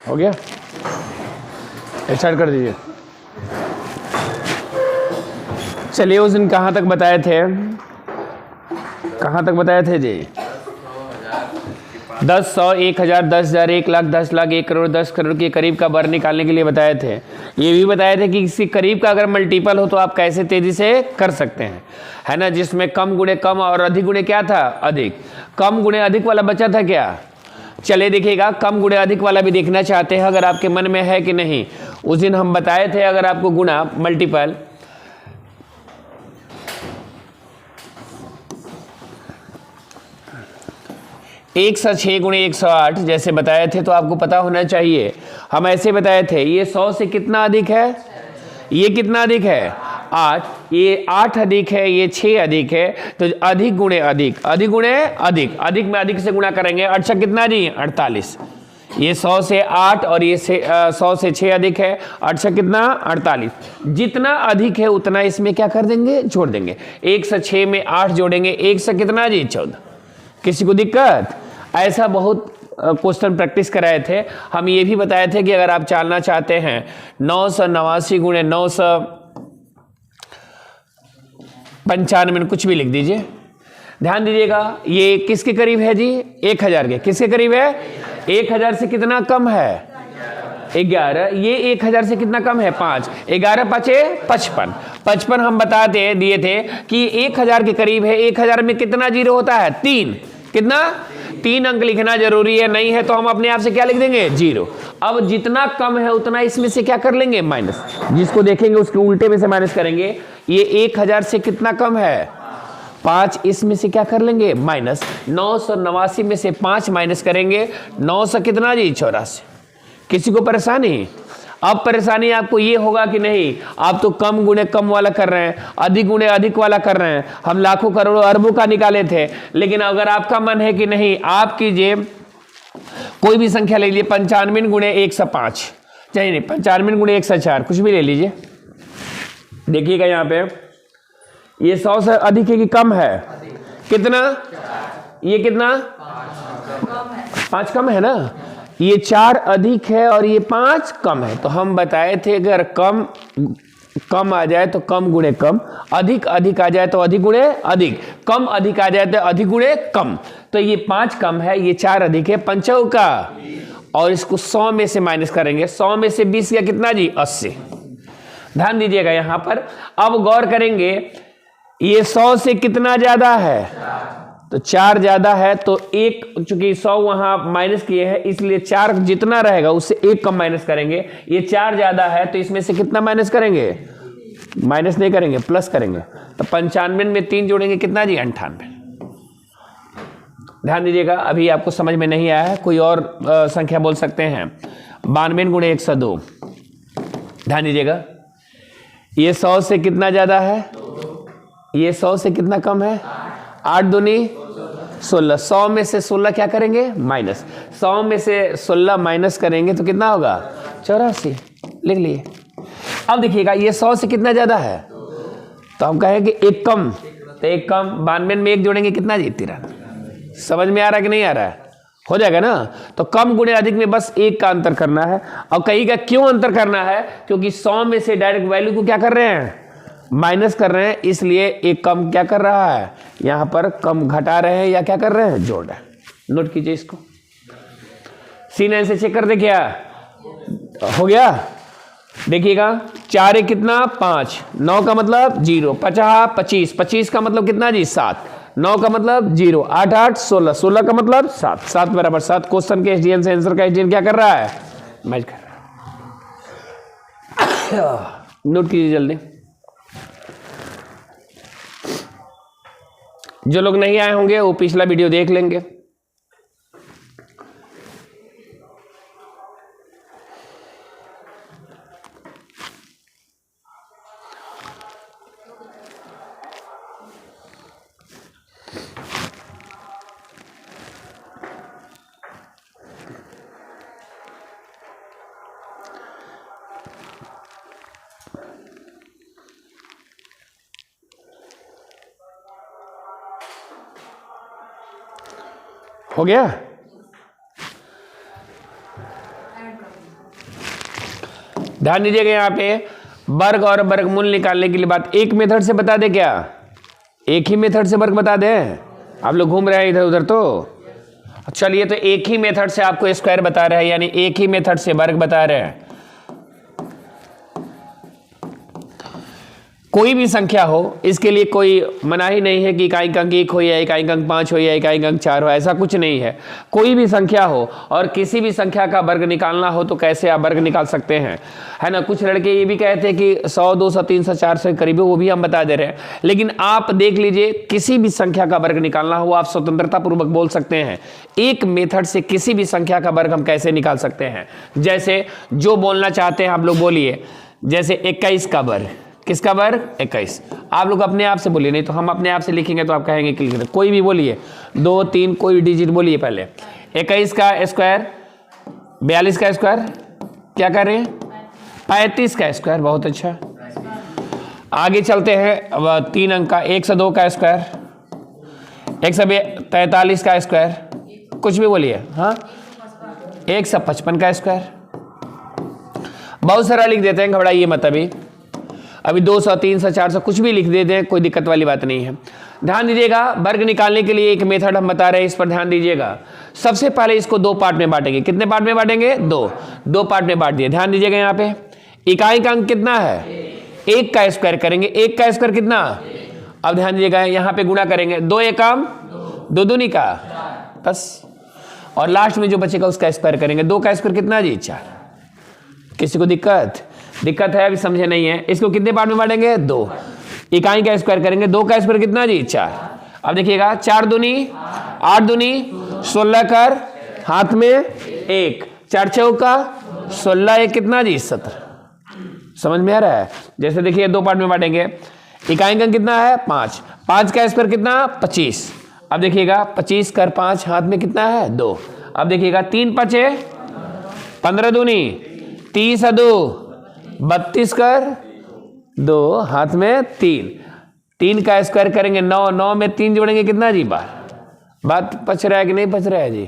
हो गया, स्टार्ट कर दीजिए। चलिए उस दिन कहाँ तक बताए थे, कहाँ तक बताए थे जी? 10, 100, 1000, 10,000, 1,00,000, 10,00,000, 1 करोड़, 10 करोड़ के करीब का बर निकालने के लिए बताए थे। ये भी बताए थे कि किसी करीब का अगर मल्टीपल हो तो आप कैसे तेजी से कर सकते हैं, है ना, जिसमें कम गुणे कम और अधिक गुणे क्या था, अधिक। कम गुणे अधिक वाला बचा था क्या? चले देखिएगा, कम गुणे अधिक वाला भी देखना चाहते हैं अगर आपके मन में है कि नहीं। उस दिन हम बताए थे अगर आपको गुणा मल्टीपल 106 गुणे 108 जैसे बताए थे तो आपको पता होना चाहिए। हम ऐसे बताए थे ये 100 से कितना अधिक है, ये कितना अधिक है, 8, ये 8 अधिक है, ये 6 अधिक है, तो अधिक गुणे अधिक, अधिक गुणे अधिक, अधिक में अधिक से गुणा करेंगे। 8 कितना जी, 48। ये 100 से 8 और ये 100 से 6 अधिक है, 8 कितना, 48। जितना अधिक है उतना इसमें क्या कर देंगे, जोड़ देंगे। 1 से 6 में 8 जोड़ेंगे, 1 से कितना जी, 14। किसी को दिक्कत? ऐसा बहुत क्वेश्चन प्रैक्टिस कराए थे। हम ये भी बताए थे कि अगर आप चालना चाहते हैं 989 गुणे 995, कुछ भी लिख दीजिए। ध्यान दीजिएगा ये किसके करीब है जी, 1000 के। किसके करीब है, 1000 से कितना कम है, 11। ये 1000 से कितना कम है, 5। 11 5 55। 55 हम बताते दिए थे कि 1000 के करीब है। 1000 में कितना जीरो होता है, 3। कितना, 3 अंक लिखना जरूरी है, नहीं है तो हम अपने आप से क्या लिख देंगे, 0। अब जितना कम है उतना इसमें से क्या कर लेंगे, माइनस। जिसको देखेंगे उसके उल्टे में से माइनस करेंगे। ये 1000 से कितना कम है, 5, इसमें से क्या कर लेंगे, माइनस। 989 में से 5 माइनस करेंगे, 900 कितना जी, 84। किसी को परेशानी? अब परेशानी आपको ये होगा कि नहीं, आप तो कम गुणे कम वाला कर रहे हैं, अधिक गुणे अधिक वाला कर रहे हैं। हम लाखों करोड़ों अरबों का निकाले थे, लेकिन अगर आपका मन है कि नहीं, आप कीजिए कोई भी संख्या ले लीजिए, 95 गुणे 105, चाहिए नहीं, 95 गुणे 104, कुछ भी ले लीजिए। देखिएगा यहाँ पे ये 100 से अधिक है कि कम है, कितना, ये कितना, 5 कम है ना, ये 4 अधिक है और ये 5 कम है। तो हम बताए थे अगर कम कम आ जाए तो कम गुणे कम, अधिक अधिक आ जाए तो अधिक गुणे अधिक, कम अधिक आ जाए तो अधिक गुणे कम। तो ये 5 कम है, ये 4 अधिक है, 5 का, और इसको 100 में से माइनस करेंगे। 100 में से 20 का कितना जी, 80। ध्यान दीजिएगा यहां पर। अब गौर करेंगे ये 100 से कितना ज्यादा है, तो 4 ज्यादा है, तो 1, चूंकि 100 वहां माइनस किए हैं इसलिए 4 जितना रहेगा उससे 1 कम माइनस करेंगे। ये 4 ज्यादा है तो इसमें से कितना माइनस करेंगे, माइनस नहीं करेंगे, प्लस करेंगे। तो 95 में 3 जोड़ेंगे, कितना जी, 98। ध्यान दीजिएगा अभी आपको समझ में नहीं आया है, कोई और संख्या बोल सकते हैं। 92 गुणे 102। ध्यान दीजिएगा ये 100 से कितना ज्यादा है, ये 100 से कितना कम है, 8 दूनी 16। 100 में से 16 क्या करेंगे, माइनस। 100 में से 16 माइनस करेंगे तो कितना होगा, 84। लिख लिए। अब देखिएगा ये 100 से कितना ज्यादा है, तो हम कहेंगे 1 कम, तो 1 कम 92 में 1 जोड़ेंगे, कितना जी, 93। समझ में आ रहा है कि नहीं आ रहा है, हो जाएगा ना। तो कम गुणे अधिक में बस 1 का अंतर करना है। और कहिएगा क्यों अंतर करना है, क्योंकि 100 में से डायरेक्ट वैल्यू को क्या कर रहे हैं, माइनस कर रहे हैं, इसलिए एक कम क्या कर रहा है, यहां पर कम घटा रहे हैं या क्या कर रहे हैं, जोड़ रहे हैं। नोट कीजिए इसको, C9 से चेक कर दे, क्या हो गया। देखिएगा 4 एक कितना, 5, 9 का मतलब 0, 50 25, 25 का मतलब कितना जी, 7, 9 का मतलब 0, 8 8 16, 16 का मतलब 7, 7 बराबर 7। क्वेश्चन के SDN से आंसर का SDN क्या कर रहा है, मैच कर रहा है। नोट कीजिए जल्दी। जो लोग नहीं आए होंगे वो पिछला वीडियो देख लेंगे। हो गया, ध्यान दीजिएगा यहाँ पे वर्ग और वर्गमूल निकालने के लिए बात एक मेथड से बता दे क्या, एक ही मेथड से वर्ग बता दे, आप लोग घूम रहे हैं इधर उधर तो चलिए, तो एक ही मेथड से आपको स्क्वायर बता रहे हैं, यानी एक ही मेथड से वर्ग बता रहे हैं। कोई भी संख्या हो, इसके लिए कोई मनाही नहीं है कि इकाई अंक 1 हो या इकाई अंक 5 हो या इकाई अंक 4 हो, ऐसा कुछ नहीं है। कोई भी संख्या हो और किसी भी संख्या का वर्ग निकालना हो तो कैसे आप वर्ग निकाल सकते हैं, है ना। कुछ लड़के ये भी कहते हैं कि 100, 200, 300, 400 करीब है, वो भी हम बता दे रहे हैं। लेकिन आप देख लीजिए, किसी भी संख्या का वर्ग निकालना हो आप स्वतंत्रता पूर्वक बोल सकते हैं। एक मेथड से किसी भी संख्या का वर्ग हम कैसे निकाल सकते हैं, जैसे जो बोलना चाहते हैं आप लोग बोलिए। जैसे 21 का वर्ग, किसका वर्ग 21, आप लोग अपने आप से बोलिए, नहीं तो हम अपने आप से लिखेंगे तो आप कहेंगे कि लिख रहे। कोई भी बोलिए, 2, 3 कोई डिजिट बोलिए पहले। 21 का स्क्वायर, 42 का स्क्वायर, क्या कर रहे हैं 35 का स्क्वायर, बहुत अच्छा। आगे चलते हैं, अब 3 अंक का 102 का स्क्वायर, 143 का स्क्वायर, कुछ भी बोलिए। हाँ 155 का स्क्वायर, बहुत सारा लिख देते हैं, घबराइए मत। अभी 200, 300, 400 कुछ भी लिख देते हैं, कोई दिक्कत वाली बात नहीं है। ध्यान दीजिएगा, वर्ग निकालने के लिए एक मेथड हम बता रहे हैं, इस पर ध्यान दीजिएगा। सबसे पहले इसको 2 पार्ट में बांटेंगे। कितने पार्ट में बांटेंगे, 2 पार्ट में बांट दिए। ध्यान दीजिएगा, यहाँ पे इकाई का अंक कितना है, 1 का स्क्वायर करेंगे। 1 का स्क्वायर कितना, अब ध्यान दीजिएगा यहाँ पे गुणा करेंगे, 2 एकम 2 दूनी का 10, और लास्ट में जो बचेगा उसका स्क्वायर करेंगे। 2 का स्क्वायर कितना जी 4। किसी को दिक्कत है, अभी समझे नहीं है। इसको कितने पार्ट में बांटेंगे, 2। इकाई का स्क्वायर करेंगे, 2 का स्क्वायर कितना जी 4। अब देखिएगा 4 दूनी 8 दूनी 16 कर हाथ में 1, 4 चौका 16, 1 कितना जी 17। समझ में आ रहा है। जैसे देखिए 2 पार्ट में बांटेंगे, इकाई का कितना है 5, 5 का स्क्वायर कितना 25। अब देखिएगा 25 कर 5 हाथ में कितना है 2। अब देखिएगा 3 5 15 दूनी 30 2 32 कर 2 हाथ में 3 का स्क्वायर करेंगे 9, 9 में 3 जोड़ेंगे कितना जी 12। बात पच रहा है कि नहीं पच रहा है जी,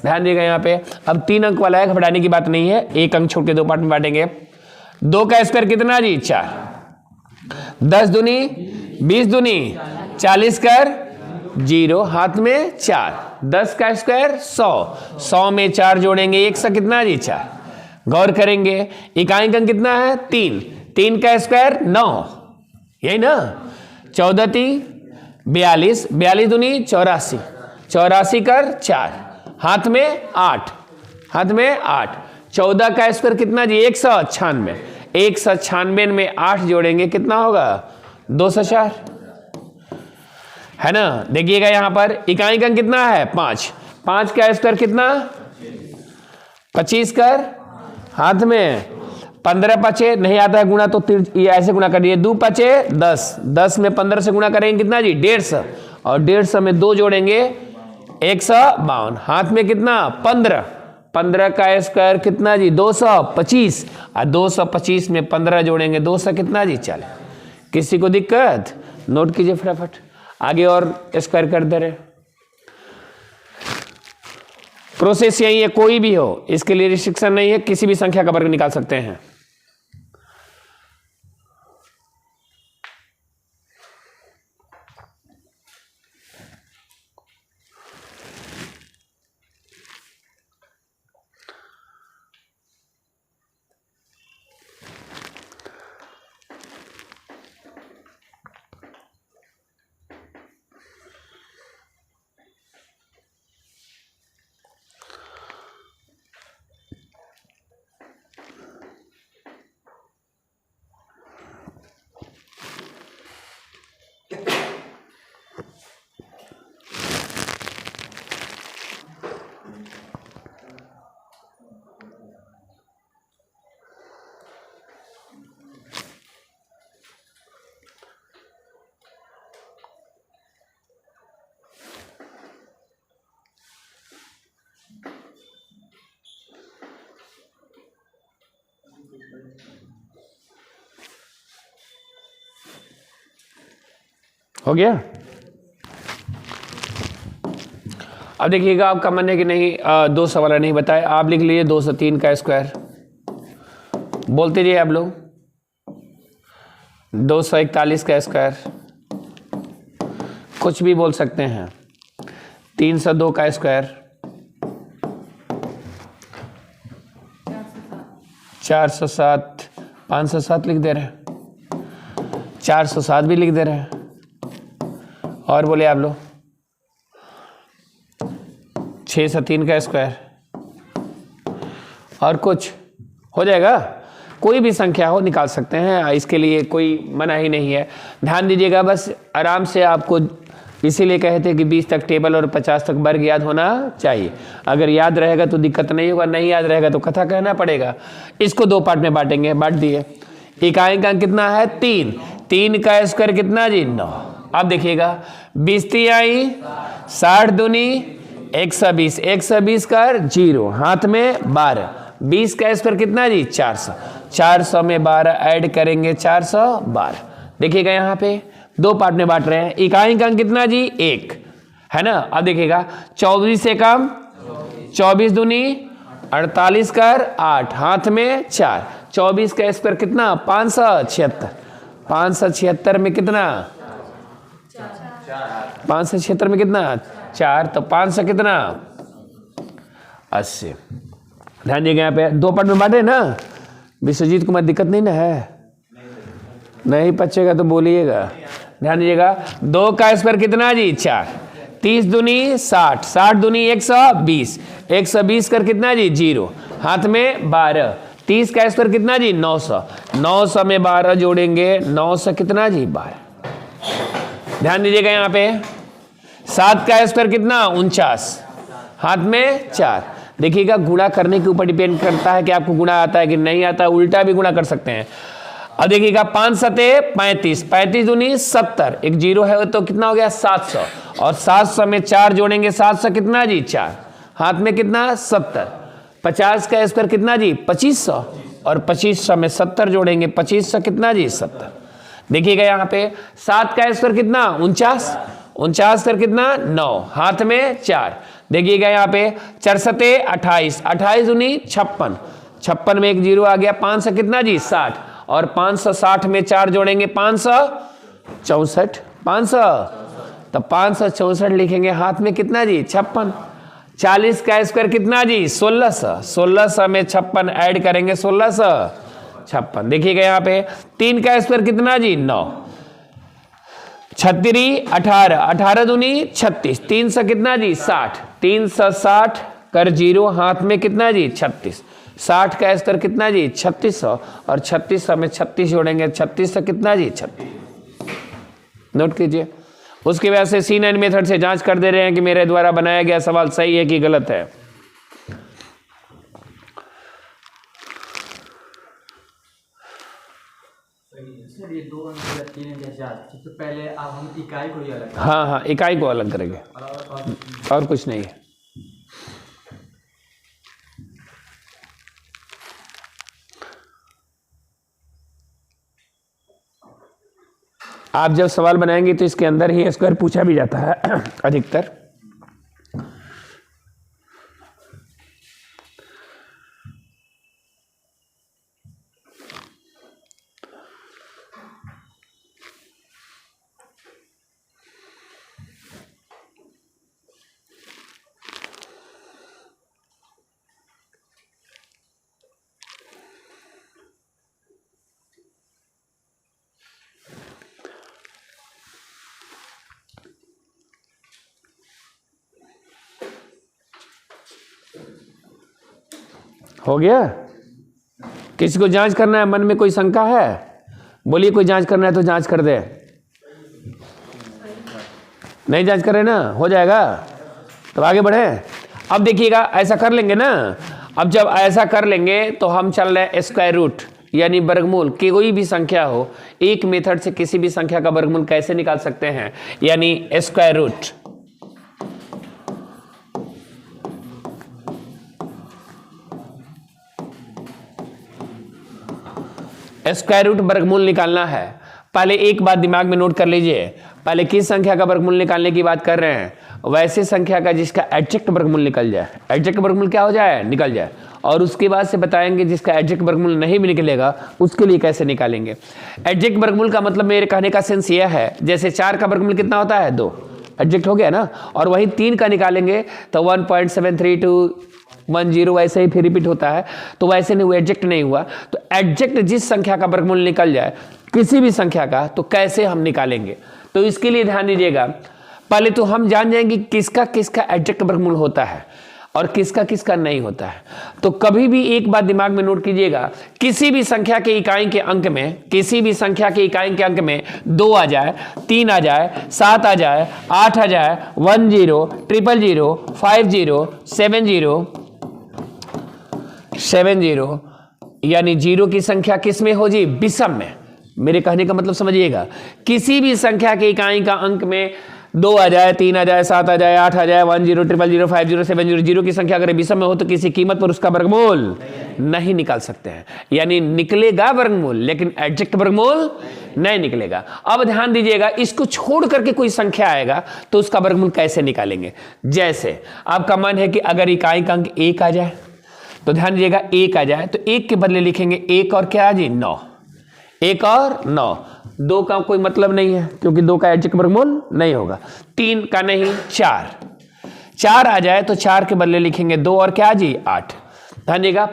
ध्यान दिएगा यहाँ पे। अब 3 अंक वाला है, घबराने की बात नहीं है, 1 अंक छोड़ के 2 पार्ट में बांटेंगे। 2 का स्क्वायर कितना जी 4, 10 दूनी 20 दूनी 40 कर 0 हाथ में 4, 10 का स्क्वायर 100, 100 में 4 जोड़ेंगे 1 से कितना जी 4। गौर करेंगे, इकाई का कितना है 3 का स्क्वायर 9, यही ना। 14 3 42, 42 दूनी 84, 84 कर 4 हाथ में 8, हाथ में 8। 14 का स्क्वायर कितना जी 196, 196 में 8 जोड़ेंगे कितना होगा 204, है ना। देखिएगा यहाँ पर इकाई का कितना है 5, 5 का स्क्वायर कितना 25 कर हाथ में 15 5 नहीं आता है गुणा तो ये ऐसे गुणा कर दिए, 2 5 10, 10 में 15 से गुणा करेंगे कितना जी 150, और 150 में 2 जोड़ेंगे 152 हाथ में कितना 15, 15 का स्क्वायर कितना जी 225, और 225 में 15 जोड़ेंगे 200 कितना जी 40। किसी को दिक्कत, नोट कीजिए फटाफट, आगे और स्क्वायर कर दे रहे। प्रोसेस यही है, कोई भी हो, इसके लिए रिस्ट्रिक्शन नहीं है, किसी भी संख्या का वर्ग निकाल सकते हैं। हो गया। अब देखिएगा, आपका मन है कि नहीं 200 वाला नहीं बताया, आप लिख लीजिए 203 का स्क्वायर, बोलते रहिए आप लोग। 241 का स्क्वायर, कुछ भी बोल सकते हैं। 302 का स्क्वायर, 407, 507 लिख दे रहे हैं, 407 भी लिख दे रहे हैं। और बोले आप लोग 603 का स्क्वायर, और कुछ हो जाएगा। कोई भी संख्या हो निकाल सकते हैं, इसके लिए कोई मना ही नहीं है। ध्यान दीजिएगा, बस आराम से आपको इसीलिए कहे थे कि 20 तक टेबल और 50 तक वर्ग याद होना चाहिए। अगर याद रहेगा तो दिक्कत नहीं होगा, नहीं याद रहेगा तो कथा कहना पड़ेगा। इसको 2 पार्ट में बांटेंगे, बांट दिए। इकाई का कितना है 3, 3 का स्क्वायर कितना जी 9। अब देखिएगा 20 तिहाई 60 दूनी 120, 120 कर 0, हाथ में 12, 20 का स्क्वायर कितना जी 400, 400 में 12 ऐड करेंगे 412। देखिएगा यहाँ पे 2 पार्ट में बांट रहे हैं। इकाई का कितना जी 1 है ना। अब देखिएगा 24 से कम 24 दूनी 48 कर 8, हाथ में 4, 24 का स्क्वायर कितना 576, 576 में कितना 576 में कितना 4, तो 500 कितना 80। ध्यान दीजिएगा यहाँ पे 2 पार्ट में बांटे ना। विश्वजीत कुमार दिक्कत नहीं ना है, नहीं पचेगा तो बोलिएगा। ध्यान दीजिएगा 2 का स्क्वायर कितना जी 4, 30 दूनी 60, 60 दूनी 120, 120 कर कितना जी 0, हाथ में 12, 30 का स्क्वायर कितना जी 900, 900 में 12 जोड़ेंगे 900 कितना जी 12। ध्यान दीजिएगा यहाँ पे 7 का स्क्वायर कितना 49, हाथ में 4। देखिएगा गुणा करने के ऊपर डिपेंड करता है कि आपको गुणा आता है कि नहीं आता है, उल्टा भी गुणा कर सकते हैं। अब देखिएगा 5 सते 35, 35 दूनी 70, एक 0 है तो कितना हो गया 700, और 700 में 4 जोड़ेंगे 700 कितना जी 4, हाथ में कितना 70, 50 का स्क्वायर कितना जी 2500, और 2500 में 70 जोड़ेंगे 2500 कितना जी 70। देखिएगा यहाँ पे 7 का स्क्वायर कितना 49, 49 कर कितना 9, हाथ में 4। देखिएगा यहाँ पे 4 सते 28, 28 दूनी 56, 56 में एक 0 आ गया, 500 कितना जी 60, और 560 में 4 जोड़ेंगे 564, 500 तो 564 लिखेंगे, हाथ में कितना जी 56। 40 का स्क्वायर कितना जी 1600, 1600 में 56 ऐड करेंगे 1656। देखिएगा यहाँ पे 3 का स्क्वायर कितना जी 9, 36 18, 18 दूनी 36, 300 कितना जी 60, 360 कर 0, हाथ में कितना जी 36, 60 का स्क्वायर कितना जी 3600, और 3600 में 36 जोड़ेंगे 3600 कितना जी 36। नोट कीजिए। उसकी वजह से C9 मेथड से जांच कर दे रहे हैं कि मेरे द्वारा बनाया गया सवाल सही है कि गलत है। ये 2 अंक या 3 अंक या 4, सबसे पहले अब हम इकाई को ही अलग, हाँ इकाई को अलग करेंगे, और कुछ नहीं है। आप जब सवाल बनाएंगे तो इसके अंदर ही स्क्वायर पूछा भी जाता है अधिकतर। हो गया? किसी को जांच करना है, मन में कोई शंका है? बोलिए, कोई जांच करना है तो जांच कर दे। नहीं जांच करे ना, हो जाएगा तो आगे बढ़े। अब देखिएगा ऐसा कर लेंगे ना। अब जब ऐसा कर लेंगे तो हम चल रहे हैं स्क्वायर रूट यानी वर्गमूल की कोई भी संख्या हो, एक मेथड से किसी भी संख्या का वर्गमूल कैसे निकाल सकते हैं, यानी स्क्वायर रूट। स्क्वायर रूट वर्गमूल निकालना है। पहले एक बात दिमाग में नोट कर लीजिए, पहले किस संख्या का वर्गमूल निकालने की बात कर रहे हैं? वैसे संख्या का जिसका एडजेक्ट वर्गमूल निकल जाए। एडजेक्ट वर्गमूल क्या हो जाए? निकल जाए। और उसके बाद से बताएंगे जिसका एडजेक्ट वर्गमूल नहीं भी निकलेगा उसके लिए कैसे निकालेंगे। एडजेक्ट वर्गमूल का मतलब मेरे कहने का सेंस यह है, जैसे 4 का वर्गमूल कितना होता है 2, एडजेक्ट हो गया ना, और वही 3 का निकालेंगे तो 1.73210 वैसे ही फिर रिपीट होता है, तो वैसे नहीं, वो एडजेक्ट नहीं हुआ। तो एडजेक्ट जिस संख्या का वर्गमूल निकल जाए किसी भी संख्या का, तो कैसे हम निकालेंगे, तो इसके लिए ध्यान दीजिएगा। पहले तो हम जान जाएंगे किसका किसका एडजेक्ट वर्गमूल होता है और किसका किसका नहीं होता है। तो कभी भी एक बात दिमाग में नोट कीजिएगा, किसी भी संख्या के इकाई के अंक में, किसी भी संख्या के इकाई के अंक में 2 आ जाए, 3 आ जाए, 7 आ जाए, 8 आ जाए, 10 000 50 70 यानी 0 की संख्या किस में हो जी, विषम में। मेरे कहने का मतलब समझिएगा, किसी भी संख्या के इकाई का अंक में 2 आ जाए, 3 आ जाए, 7 आ जाए, 8 आ जाए, 10 000 50 70 0 की संख्या अगर विषम में हो तो किसी कीमत पर उसका वर्गमूल नहीं निकाल सकते हैं। यानी निकलेगा वर्गमूल लेकिन एडजेक्ट वर्गमूल नहीं निकलेगा। अब ध्यान दीजिएगा, इसको छोड़ करके कोई संख्या आएगा तो उसका वर्गमूल कैसे निकालेंगे। जैसे आपका मन है कि अगर इकाई का अंक 1 आ जाए, तो ध्यान दीजिएगा 1 आ जाए तो 1 के बदले लिखेंगे 1 और क्या जी 9, 1 और 9। 2 का कोई मतलब नहीं है क्योंकि 2 का एडजेक्ट वर्गमूल नहीं होगा। 3 का नहीं, 4 आ जाए तो 4 के बदले लिखेंगे 2 और क्या जी 8। ध्यान दीजिएगा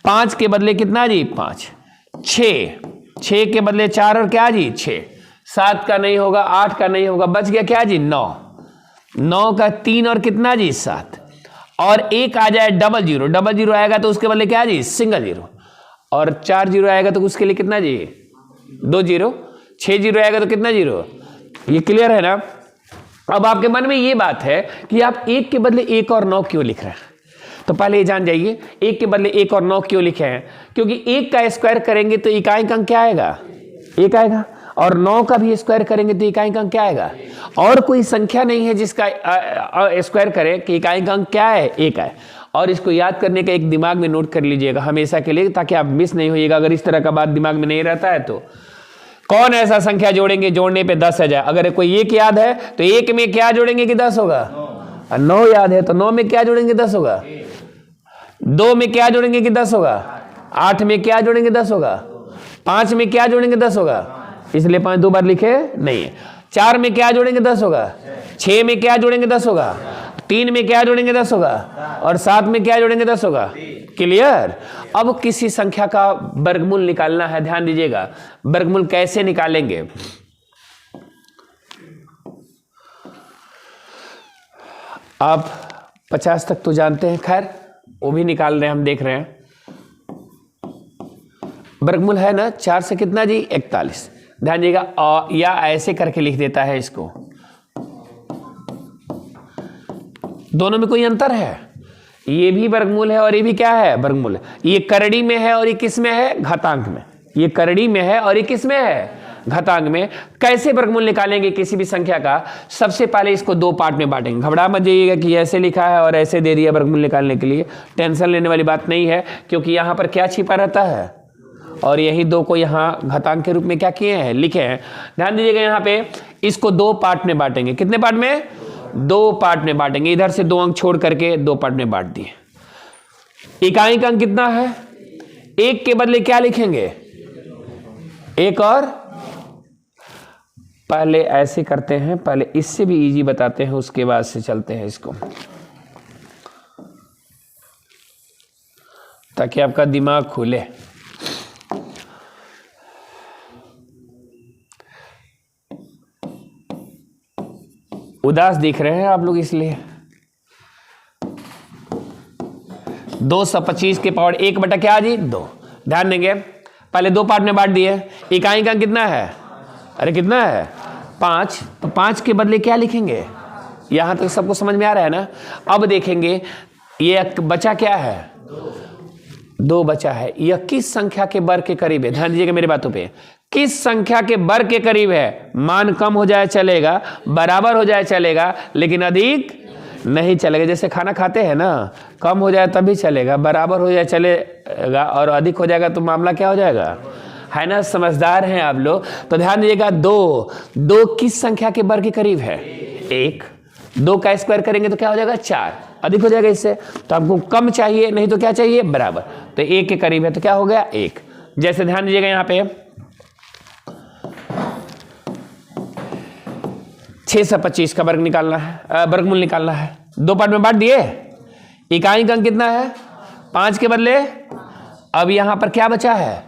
5 के बदले कितना जी 5, 6 के बदले 4 और क्या जी 6, 7 का नहीं होगा, 8 का नहीं होगा, बच गया क्या जी 9 का 3 और कितना जी 7, और 1 आ जाए 00 आएगा तो उसके बदले क्या जी सिंगल 0, और 4 0 आएगा तो उसके लिए कितना जी 2 0, 6 0 आएगा तो कितना 0। ये क्लियर है ना। अब आपके मन में ये बात है कि आप 1 के बदले 1 और 9 क्यों लिख रहे हैं, तो पहले ये जान जाइए 1 के बदले 1 और 9 क्यों लिखे हैं। क्योंकि 1 का स्क्वायर करेंगे तो इकाई का अंक क्या आएगा 1 आएगा, और 9 का भी स्क्वायर करेंगे तो इकाई का अंक क्या आएगा। और कोई संख्या नहीं है जिसका स्क्वायर करे कि इकाई का अंक क्या है 1 है। और इसको याद करने का एक दिमाग में नोट कर लीजिएगा हमेशा के लिए, ताकि आप मिस नहीं होइएगा। अगर इस तरह का बात दिमाग में नहीं रहता है तो कौन ऐसा संख्या जोड़ेंगे जोड़ने पे 10 आ जाए। अगर कोई 1 याद है तो 1 में क्या जोड़ेंगे कि 10 होगा, 9 याद है तो 9 में क्या जोड़ेंगे 10 होगा, 2 में क्या जोड़ेंगे कि 10 होगा, 8 में क्या जोड़ेंगे 10 होगा, 5 में क्या जोड़ेंगे 10 होगा, इसलिए 5 दो बार लिखे नहीं है। 4 में क्या जोड़ेंगे 10 होगा, 6 में क्या जोड़ेंगे 10 होगा, 3 में क्या जोड़ेंगे 10 होगा, और 7 में क्या जोड़ेंगे 10 होगा। क्लियर। अब किसी संख्या का वर्गमूल निकालना है, ध्यान दीजिएगा वर्गमूल कैसे निकालेंगे। आप 50 तक तो जानते हैं, खैर वो भी निकाल रहे हैं, हम देख रहे हैं। वर्गमूल है ना 4 से कितना जी 41। ध्यान दीजिएगा या ऐसे करके लिख देता है इसको, दोनों में कोई अंतर है। ये भी वर्गमूल है और ये भी क्या है वर्गमूल है। ये करड़ी में है और ये किस में है घातांक में। ये करड़ी में है और ये किस में है घातांक में। कैसे वर्गमूल निकालेंगे किसी भी संख्या का। सबसे पहले इसको 2 पार्ट में बांटेंगे। घबरा मत जाइएगा कि ऐसे लिखा है और ऐसे दे दिया वर्गमूल निकालने के लिए, टेंशन लेने वाली बात नहीं है, क्योंकि यहाँ पर क्या छिपा रहता है और यही 2 को यहाँ घातांक के रूप में क्या किए हैं लिखे हैं। ध्यान दीजिएगा यहाँ पे इसको 2 पार्ट में बांटेंगे। कितने पार्ट में 2 पार्ट में बांटेंगे। इधर से 2 अंक छोड़ करके 2 पार्ट में बांट दिए। इकाई का अंक कितना है 1 के बदले क्या लिखेंगे 1 और पहले ऐसे करते हैं, पहले इससे भी इजी बताते हैं उसके बाद से चलते हैं इसको, ताकि आपका दिमाग खुले। उदास दिख रहे हैं आप लोग, इसलिए 225 के पावर 1 बटा क्या जी 2। ध्यान देंगे पहले 2 पार्ट में बांट दिए। इकाई का कितना है, अरे कितना है 5, तो 5 के बदले क्या लिखेंगे। यहां तक सबको समझ में आ रहा है ना। अब देखेंगे ये बचा क्या है 2 बचा है। यह किस संख्या के वर्ग के करीब है। ध्यान दीजिएगा मेरी बातों पे, किस संख्या के वर्ग के करीब है। मान कम हो जाए चलेगा, बराबर हो जाए चलेगा, लेकिन अधिक नहीं चलेगा। जैसे खाना खाते हैं ना, कम हो जाए तभी चलेगा, बराबर हो जाए चलेगा, और अधिक हो जाएगा तो मामला क्या हो जाएगा, है ना। समझदार हैं आप लोग। तो ध्यान दीजिएगा 2 किस संख्या के वर्ग के करीब है 1। 2 का स्क्वायर करेंगे तो क्या हो जाएगा 4, अधिक हो जाएगा इससे। तो आपको कम चाहिए, नहीं तो क्या चाहिए बराबर। तो 1 के करीब है तो क्या हो गया 1। जैसे ध्यान दीजिएगा यहाँ पे 625 का वर्ग निकालना है, वर्गमूल निकालना है। 2 पार्ट में बांट दिए। इकाई का अंक कितना है 5 के बदले अब यहां पर क्या बचा है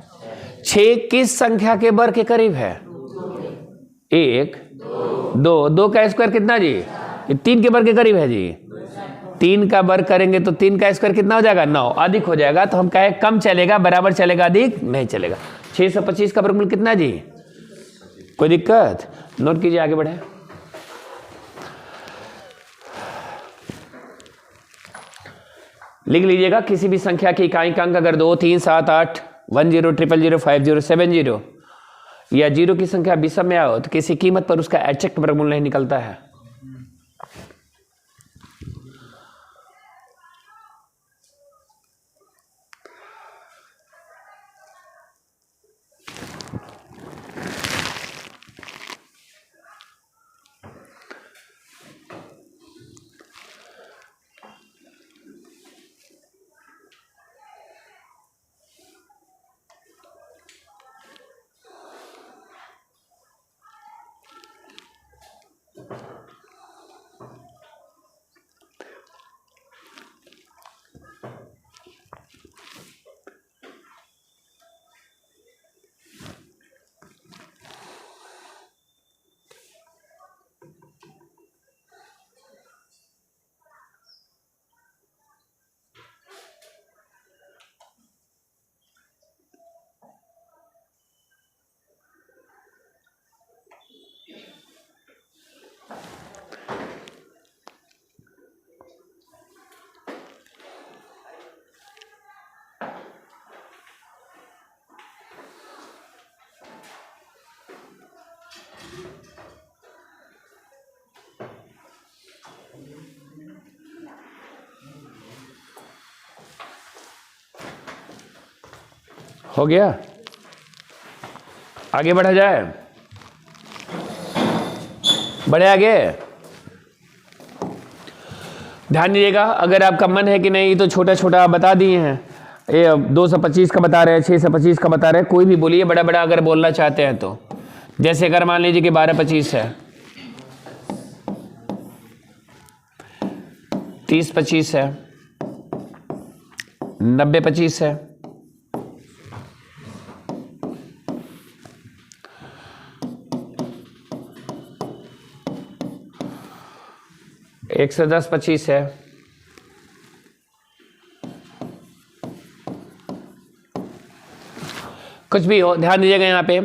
6 किस संख्या के वर्ग के करीब है 1 2 2 का स्क्वायर कितना जी 3 के वर्ग के करीब है जी। 3 का वर्ग करेंगे तो 3 का स्क्वायर कितना हो जाएगा 9, अधिक हो जाएगा। तो हम कहे कम चलेगा बराबर चलेगा अधिक नहीं चलेगा। 625 का वर्गमूल कितना जी, कोई दिक्कत, नोट कीजिए आगे बढ़े। लिख लीजिएगा किसी भी संख्या की इकाई का अंक अगर 2 3 7 8 1 0 0 0 5 0 7 0 या 0 की संख्या विषम में आओ तो किसी कीमत पर उसका एग्जैक्ट वर्गमूल नहीं निकलता है। हो गया, आगे बढ़ा जाए, बढ़े आगे। ध्यान दीजिएगा अगर आपका मन है कि नहीं तो छोटा छोटा बता दिए हैं, ये 225 का बता रहे हैं 625 का बता रहे हैं, कोई भी बोलिए बड़ा बड़ा अगर बोलना चाहते हैं तो। जैसे अगर मान लीजिए कि 1225 है, 3025 है, 9025 है, 11025 है, कुछ भी हो। ध्यान दीजिएगा यहाँ पे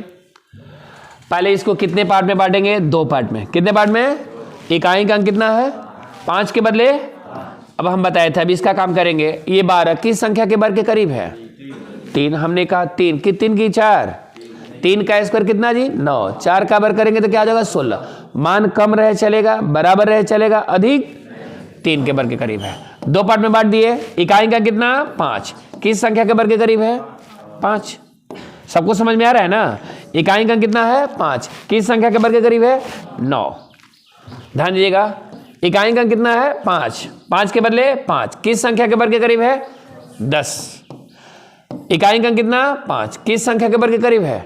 पहले इसको कितने पार्ट में बांटेंगे 2 पार्ट में। कितने पार्ट में, इकाई का अंक कितना है 5 के बदले अब हम बताए थे, अभी इसका काम करेंगे। ये 12 किस संख्या के वर्ग के करीब है 3, हमने कहा 3 कि 3 की 4, 3 का स्क्वायर कितना जी 9, 4 का वर्ग करेंगे तो क्या आ जाएगा 16। मान कम रहे चलेगा बराबर रहे चलेगा अधिक 3 के वर्ग के करीब है। 2 पार्ट में बांट दिए। इकाई का कितना 5 किस संख्या के वर्ग के करीब है 5, सबको समझ में आ रहा है ना। इकाई का कितना है 5 किस संख्या के वर्ग के करीब है 9। ध्यान दीजिएगा इकाई का कितना है 5, 5 के बदले 5 किस संख्या के वर्ग के करीब है 10। इकाई का कितना 5 किस संख्या के वर्ग के करीब है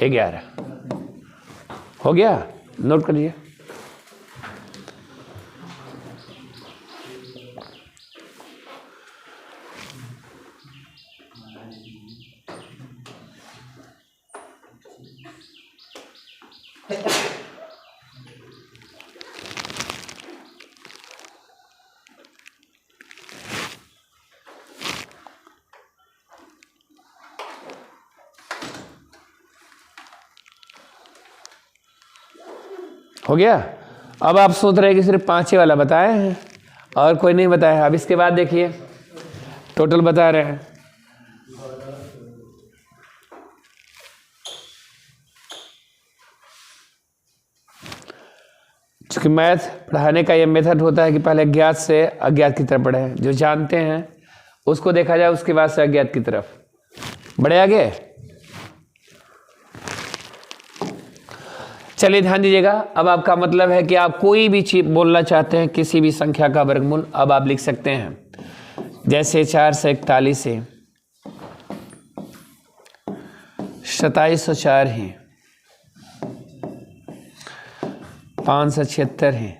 11। हो गया, नोट कर लीजिए। हो गया। अब आप सोच रहे हैं कि सिर्फ 5 वाला बताए हैं और कोई नहीं बताया। अब इसके बाद देखिए टोटल बता रहे हैं। क्योंकि मैथ पढ़ाने का ये मेथड होता है कि पहले ज्ञात से अज्ञात की तरफ बढ़े, जो जानते हैं उसको देखा जाए, उसके बाद से अज्ञात की तरफ बढ़े आगे। चलिए ध्यान दीजिएगा, अब आपका मतलब है कि आप कोई भी चीज बोलना चाहते हैं, किसी भी संख्या का वर्गमूल अब आप लिख सकते हैं। जैसे 4 से 41 है, 2704 है, 576 है,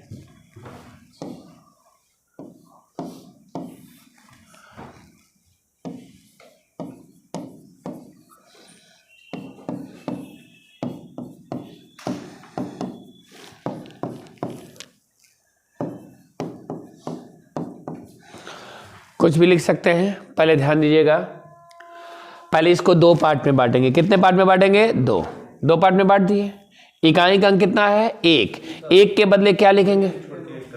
कुछ भी लिख सकते हैं। पहले ध्यान दीजिएगा, पहले इसको दो पार्ट में बांटेंगे। कितने पार्ट में बांटेंगे? दो पार्ट में बांट दिए। इकाई का अंक कितना है? 1। 1 के बदले क्या लिखेंगे?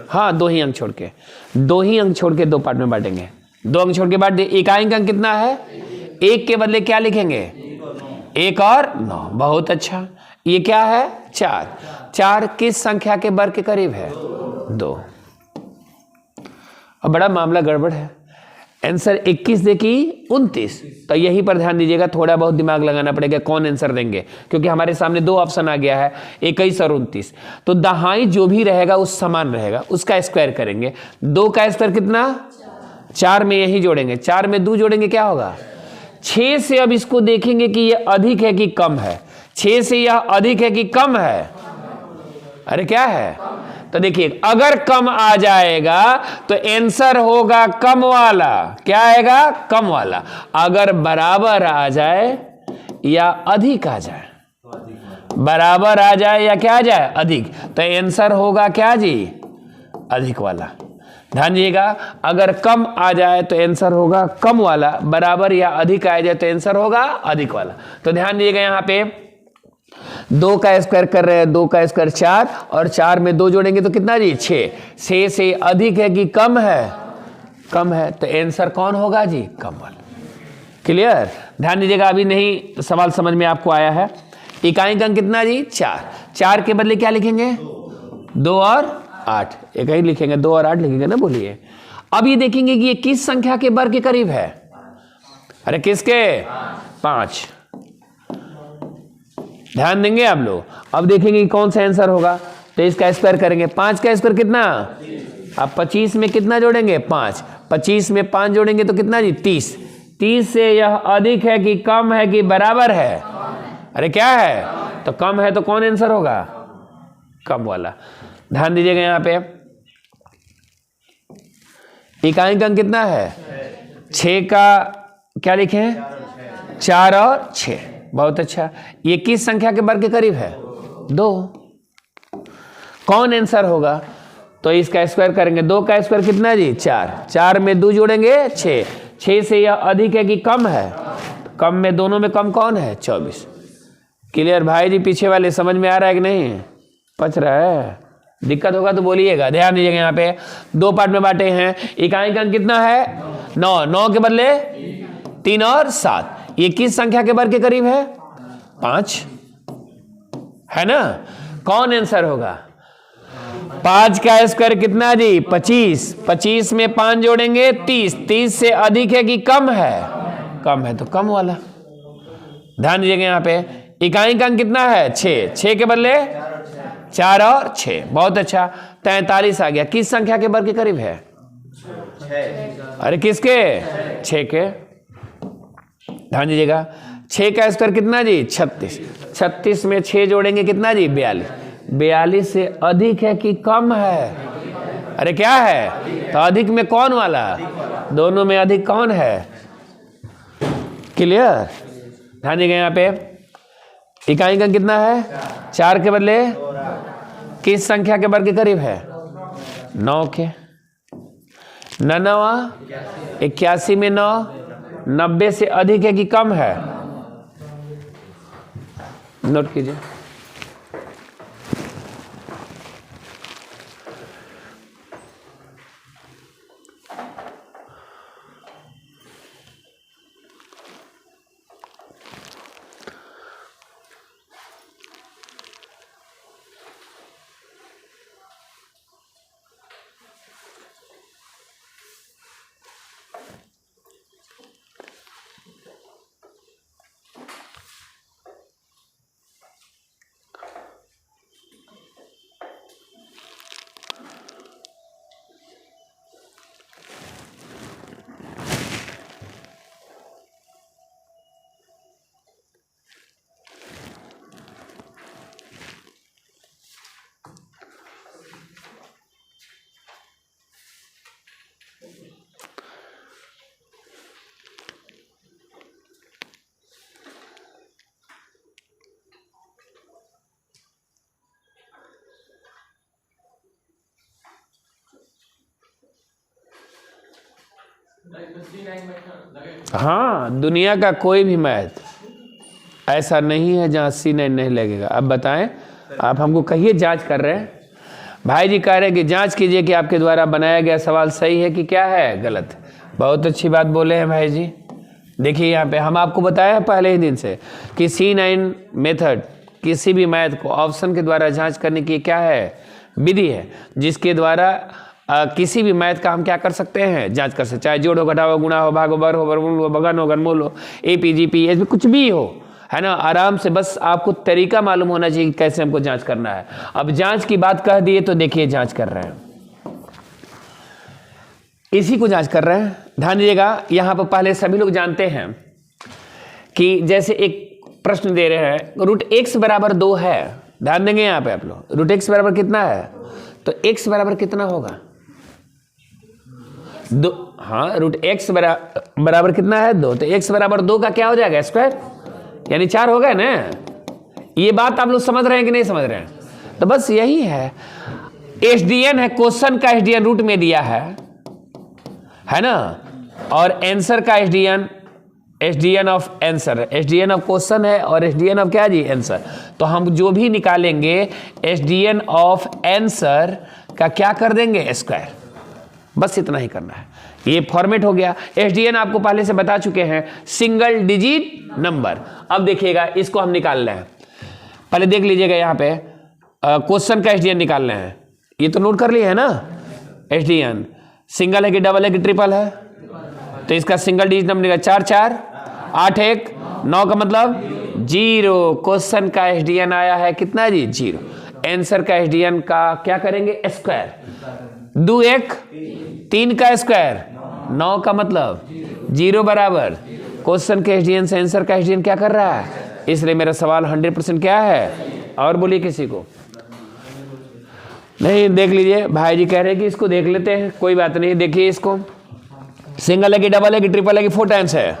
हाँ, 2 ही अंक छोड़ के, 2 ही अंक छोड़ के 2 पार्ट में बांटेंगे। 2 अंक छोड़ के बांट दिए। इकाई का अंक कितना है? 1 के बदले क्या लिखेंगे? 1 और 9। बहुत अच्छा। ये क्या है? 4। 4 किस संख्या के वर्ग के करीब है? 2। अब बड़ा मामला गड़बड़ है। आंसर 21 देखी 29, तो यहीं पर ध्यान दीजिएगा, थोड़ा बहुत दिमाग लगाना पड़ेगा कौन आंसर देंगे, क्योंकि हमारे सामने 2 ऑप्शन आ गया है, 21 और 29। तो दहाई जो भी रहेगा उस समान रहेगा, उसका स्क्वायर करेंगे। 2 का स्क्वायर कितना? 4 में यही जोड़ेंगे, 4 में 2 जोड़ेंगे, क्या होगा? 6 से अब इसको देखेंगे कि यह अधिक है कि कम है। 6 से यह अधिक है कि कम है? अरे क्या है? तो देखिए, अगर कम आ जाएगा तो आंसर होगा कम वाला। क्या आएगा? कम वाला। अगर बराबर आ जाए या अधिक आ जाए, बराबर आ जाए या क्या आ जाए? अधिक, तो आंसर होगा क्या जी? अधिक वाला। ध्यान दीजिएगा, अगर कम आ जाए तो आंसर होगा कम वाला, बराबर या अधिक आ जाए तो आंसर होगा अधिक वाला। तो ध्यान दीजिएगा, यहां पे 2 का स्क्वायर कर रहे हैं, 2 का स्क्वायर 4, और 4 में 2 जोड़ेंगे तो कितना जी? 6। 6 से अधिक है कि कम है? कम है, तो आंसर कौन होगा जी? कम वाला। क्लियर? ध्यान दीजिएगा, अभी नहीं सवाल समझ में आपको आया है। इकाई का अंक कितना जी? 4। 4 के बदले क्या लिखेंगे? 2 और 8। एक ही लिखेंगे, 2 और 8 लिखेंगे ना, बोलिए। अब ये देखेंगे कि ये किस संख्या के वर्ग के करीब है? अरे किसके? 5। ध्यान देंगे आप लोग। अब देखेंगे कि कौन सा आंसर होगा, तो इसका स्क्वायर करेंगे। 5 का स्क्वायर कितना? अब 25 में कितना जोड़ेंगे? 5। 25 में 5 जोड़ेंगे तो कितना जी? 30। 30 से यह अधिक है कि कम है कि बराबर है? अरे क्या है? तो कम है, तो कौन आंसर होगा? कम वाला। ध्यान दीजिएगा, यहां पे इकाई का अंक कितना है? 6 का क्या लिखें? 4 और 6। बहुत अच्छा। ये किस संख्या के वर्ग के करीब है? 2। कौन आंसर होगा? तो इसका स्क्वायर करेंगे। 2 का स्क्वायर कितना जी? 4। 4 में 2 जोड़ेंगे 6। 6 से यह अधिक है कि कम है? कम में दोनों में कम कौन है? 24। क्लियर भाई जी? पीछे वाले समझ में आ रहा है कि नहीं? पच रहा है? दिक्कत होगा तो बोलिएगा। ध्यान दीजिएगा, यहाँ पे 2 पार्ट में बांटे हैं। इकाई का अंक कितना है? 9। 9 के बदले 3 और 7। ये किस संख्या के वर्ग के करीब है? 5 है ना? कौन आंसर होगा? 5 का स्क्वायर कितना जी? 25। 25 में 5 जोड़ेंगे 30। 30 से अधिक है कि कम है? कम है, तो कम वाला। ध्यान दीजिएगा, यहाँ पे इकाई का अंक कितना है? 6। 6 के बदले 4 और 6। बहुत अच्छा। 43 आ गया। किस संख्या के वर्ग के करीब है? अरे किसके? 6 के। ध्यान दीजिएगा, 6 का स्क्वायर कितना जी? 36। 36 में 6 जोड़ेंगे कितना जी? 42। 42 से अधिक है कि कम है? अरे क्या है? तो अधिक में कौन वाला? दोनों में अधिक कौन है? क्लियर? ध्यान दीजिएगा, यहाँ पे इकाई का कितना है? 4 के बदले किस संख्या के वर्ग के करीब है? 9 के। 9 81 में 9 90 से अधिक है कि कम है? नोट कीजिए। हाँ, दुनिया का कोई भी मैथ ऐसा नहीं है जहाँ C9 नहीं लगेगा। अब बताएं, आप हमको कहिए जांच कर रहे हैं। भाई जी कह रहे हैं कि जांच कीजिए कि आपके द्वारा बनाया गया सवाल सही है कि क्या है गलत। बहुत अच्छी बात बोले हैं भाई जी। देखिए यहाँ पे हम आपको बताया है पहले ही दिन से कि C9 मेथड किसी भी मैथ को ऑप्शन के द्वारा जांच करने की क्या है, विधि है, जिसके द्वारा किसी भी मैथ का हम क्या कर सकते हैं, जांच कर सकते हैं। चाहे जोड़ हो, घटाओ, गुणा हो, भाग हो, बर हो, वर्गमूल हो, भगन हो, घनमूल हो, APGP इसमें कुछ भी हो, है ना। आराम से बस आपको तरीका मालूम होना चाहिए कि कैसे हमको जांच करना है। अब जांच की बात कह दिए तो देखिए जांच कर रहे हैं, इसी को जांच कर रहे हैं। ध्यान दीजिएगा, यहाँ पर पहले सभी लोग जानते हैं कि जैसे एक प्रश्न दे रहे हैं रूट x बराबर 2 है। ध्यान देंगे यहाँ पे आप लोग, रूट x बराबर कितना है, तो x बराबर कितना होगा 2। हाँ, रूट x बराबर कितना है 2, तो x बराबर 2 का क्या हो जाएगा स्क्वायर, यानी 4 हो गए ना। ये बात आप लोग समझ रहे हैं कि नहीं समझ रहे हैं, तो बस यही है। SDN है, क्वेश्चन का SDN रूट में दिया है ना, और आंसर का SDN of answer, SDN of question है और SDN ऑफ क्या जी, आंसर। तो हम जो भी निकालेंगे SDN ऑफ आंसर का क्या कर देंगे, स्क्वायर। बस इतना ही करना है, ये फॉर्मेट हो गया। SDN आपको पहले से बता चुके हैं, सिंगल डिजिट नंबर। अब देखिएगा इसको हम निकाल रहे हैं, पहले देख लीजिएगा यहाँ पे क्वेश्चन का SDN निकाल रहे हैं। ये तो नोट कर लिए है ना, SDN सिंगल है कि डबल है कि ट्रिपल है, तो इसका सिंगल डिजिट नंबर निकाल 4 4 8 1 9 का मतलब 0। क्वेश्चन का SDN आया है कितना जी, 0। आंसर का SDN का क्या करेंगे, स्क्वायर। 2 1 3 का स्क्वायर 9 का मतलब 0 बराबर क्वेश्चन के SDN से आंसर का SDN क्या कर रहा है, इसलिए मेरा सवाल 100% क्या है। और बोलिए किसी को नहीं, देख लीजिए भाई जी कह रहे हैं कि इसको देख लेते हैं, कोई बात नहीं। देखिए इसको, सिंगल है कि डबल है कि ट्रिपल है कि 4 टाइम्स है,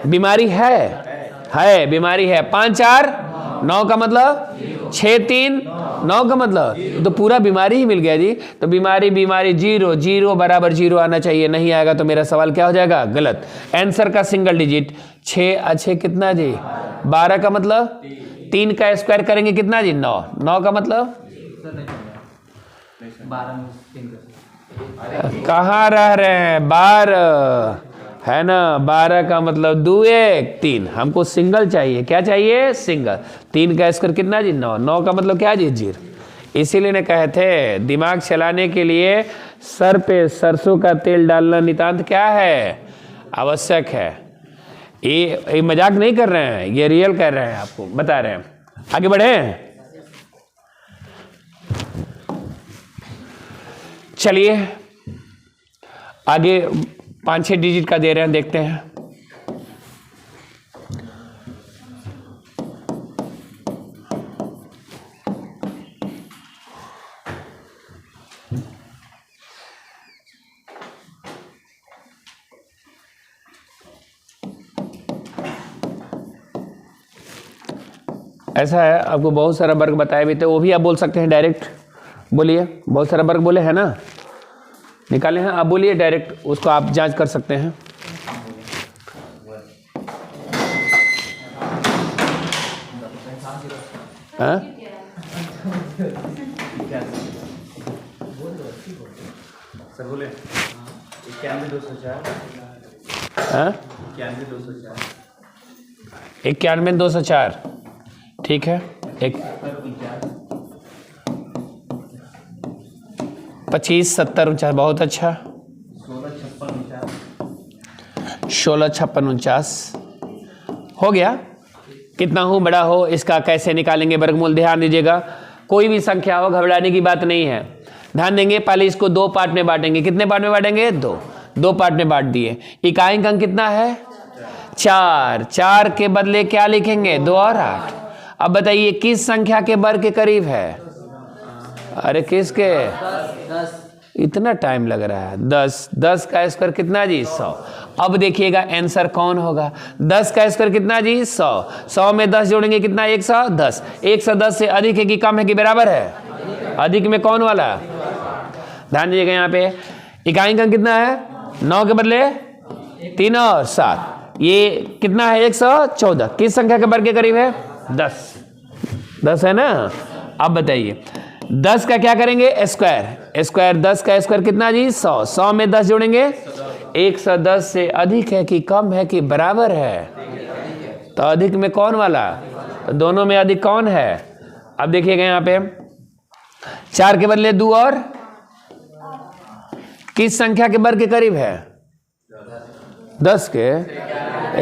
बीमारी है बीमारी है। 5 4 9 का मतलब 6 3 9 का मतलब, तो पूरा बीमारी ही मिल गया जी। तो बीमारी 0 0 बराबर 0 आना चाहिए, नहीं आएगा तो मेरा सवाल क्या हो जाएगा, गलत। आंसर का सिंगल डिजिट 6 अच्छे कितना जी, 12 का मतलब 3 का स्क्वायर करेंगे कितना जी, 9 9 का मतलब 12 कहाँ रह रहे हैं, 12 है ना। 12 का मतलब 2 1 3, हमको सिंगल चाहिए, क्या चाहिए, सिंगल। 3 का स्क्वायर कितना जी, 9 9 का मतलब क्या जी, 0। इसीलिए ने कहे थे दिमाग चलाने के लिए सर पे सरसों का तेल डालना नितांत क्या है, आवश्यक है। ये मजाक नहीं कर रहे हैं, ये रियल कर रहे हैं, आपको बता रहे हैं। आगे बढ़े, चलिए आगे 5-6 डिजिट का दे रहे हैं, देखते हैं। ऐसा है, आपको बहुत सारा वर्ग बताए भी थे, वो भी आप बोल सकते हैं डायरेक्ट। बोलिए, बहुत सारा वर्ग बोले हैं ना, निकाले हैं, आप बोलिए डायरेक्ट, उसको आप जांच कर सकते हैं। हाँ? सर बोले 91 204 हाँ? 91 204 ठीक है। 25 70 49 बहुत अच्छा। 16 56 49 हो गया। कितना हो बड़ा हो इसका कैसे निकालेंगे वर्गमूल, ध्यान दीजिएगा। कोई भी संख्या हो घबराने की बात नहीं है, ध्यान देंगे। पहले इसको 2 पार्ट में बांटेंगे। कितने पार्ट में बांटेंगे, 2 पार्ट में बांट दिए। इकाई अंक कितना है 4, 4 के बदले क्या लिखेंगे 2 और 8। अब बताइए किस संख्या के वर्ग के करीब है, अरे किसके, 10 इतना टाइम लग रहा है। 10 का स्क्वायर कितना जी 100। अब देखिएगा आंसर कौन होगा। 10 का स्क्वायर कितना जी 100। 100 में 10 जोड़ेंगे कितना 110। 110 से अधिक है कि कम है कि बराबर है, अधिक में कौन वाला, ध्यान दीजिएगा यहाँ पे। इकाई अंक कितना है 9 के बदले 3 और 7, ये कितना है 114। किस संख्या के वर्ग के करीब है? 10 है ना। अब बताइए 10 का क्या करेंगे? स्क्वायर 10 का स्क्वायर कितना जी? 100 में 10 जोड़ेंगे 110 से अधिक है कि कम है कि बराबर है? तो अधिक में कौन वाला? तो दोनों में अधिक कौन है? अब देखिएगा यहाँ पे 4 के बदले 2 और किस संख्या के वर्ग के करीब है? 10 के